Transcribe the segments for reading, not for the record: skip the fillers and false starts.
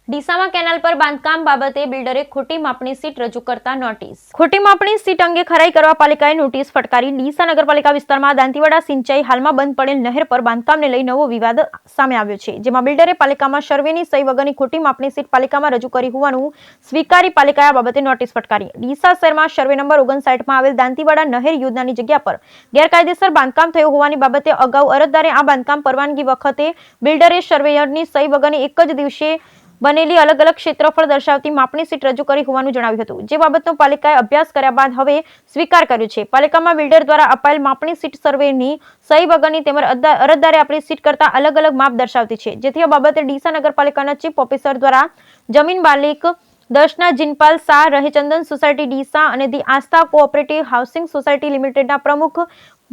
ડીસામાં canal પર બાંધકામ બાબતે બિલ્ડરે ખોટી માપણી સીટ રજૂ કરતા નોટિસ. ખોટી માપણી સીટ અંગે ખરાઈ કરવા પાલિકાએ નોટિસ ફટકારી. ડીસા નગરપાલિકા વિસ્તારમાં દાંતીવાડા સિંચાઈ હાલમાં બંધ પડેલ નહેર પર બાંધકામને લઈ નવો વિવાદ સામે આવ્યો છે, જેમાં બિલ્ડરે પાલિકામાં સર્વેની સહી વગરની ખોટી માપણી સીટ પાલિકામાં રજૂ કરી હોવાનું સ્વીકારી પાલિકાએ આ બાબતે નોટિસ ફટકારી. ડીસા શહેરમાં સર્વે નંબર 59 માં આવેલ દાંતીવાડા નહેર યોજનાની જગ્યા પર ગેરકાયદેસર બાંધકામ થયું હોવાની બાબતે અગાઉ અરજદારે આ બાંધકામ પરવાનગી વખતે બિલ્ડરે સર્વેયરની સહી વગરની એક જ દિવસે બનેલી અલગ અલગ ક્ષેત્રફળ દર્શાવતી માપણી સીટ રજૂ કરી હોવાનું જણાવ્યું હતું, જે બાબતનો પાલિકાએ અભ્યાસ કર્યા બાદ હવે સ્વીકાર કર્યો છે. પાલિકામાં બિલ્ડર દ્વારા અપાયેલ માપણી સીટ સર્વેની સહી વગરની તેમજ અરજદારે આપેલી સીટ કરતા અલગ અલગ માપ દર્શાવતી છે, જેથી આ બાબતે ડીસા નગરપાલિકાના ચીફ ઓફિસર દ્વારા જમીન માલિક 10 ના જીનપાલ શાહ રહે ચંદન સોસાયટી ડીસા અને the Aastha cooperative housing society લિમિટેડના પ્રમુખ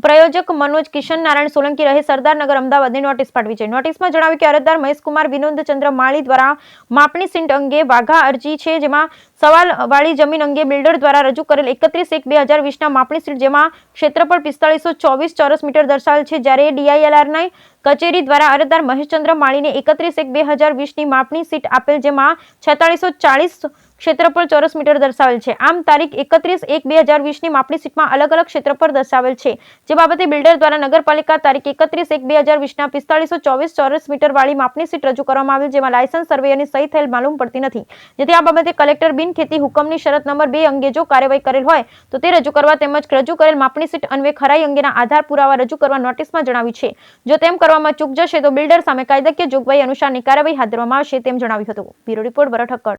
પ્રયોજક મનોજ કિશન નારાયણ સોલંકી રહે સરદારનગર અમદાવાદને નોટિસ પાઠવી છે. નોટિસમાં જણાવ્યું કે અરજદાર મહેશકુમાર વિનોદ ચંદ્ર માળી દ્વારા માપણી સીટ અંગે વાઘા અરજી છે, જેમાં સવાલવાળી જમીન અંગે બિલ્ડર દ્વારા રજૂ કરેલ 31/1/2020 ના માપણી સીટ જેમાં ક્ષેત્રફળ 4524 ચોરસ મીટર દર્શાવેલ છે, જ્યારે ડીઆઈએલઆરની કચેરી દ્વારા અરજદાર મહેશચંદ્ર માળીને 31/1/2020 ની માપણી સીટ આપેલ, જેમાં 4640 ક્ષેત્રફળ ચોરસ મીટર દર્શાવેલ છે. આમ તારીખ 31/1/2020 ની માપણી સીટમાં અલગ અલગ ક્ષેત્રફળ દર્શાવેલ છે, જે બાબતે બિલ્ડર દ્વારા નગરપાલિકા તારીખ 31/1/2020 ના 4524 ચોરસ મીટર વાળી માપણી સીટ રજૂ કરવામાં આવેલ, જેમાં લાયસન્સ સર્વેયરની સહી થયેલ માલુમ પડતી નથી, જેથી આ બાબતે કલેક્ટર બિન ખેતી હુકમની શરત નંબર 2 અંગે જો કાર્યવાહી કરેલ હોય તો તે રજૂ કરવા તેમજ રજૂ કરેલ માપણી સીટ અન્વયે ખરાઈ અંગેના આધાર પુરાવા રજૂ કરવા નોટિસમાં જણાવ્યું છે. જો તેમ કરવામાં ચૂક જશે તો બિલ્ડર સામે કાયદાકીય જોગવાઈ અનુસારની કાર્યવાહી હાથ ધરવામાં આવશે તેમ જણાવ્યું હતું. બ્યુરો રિપોર્ટ ભરત ઠક્કર.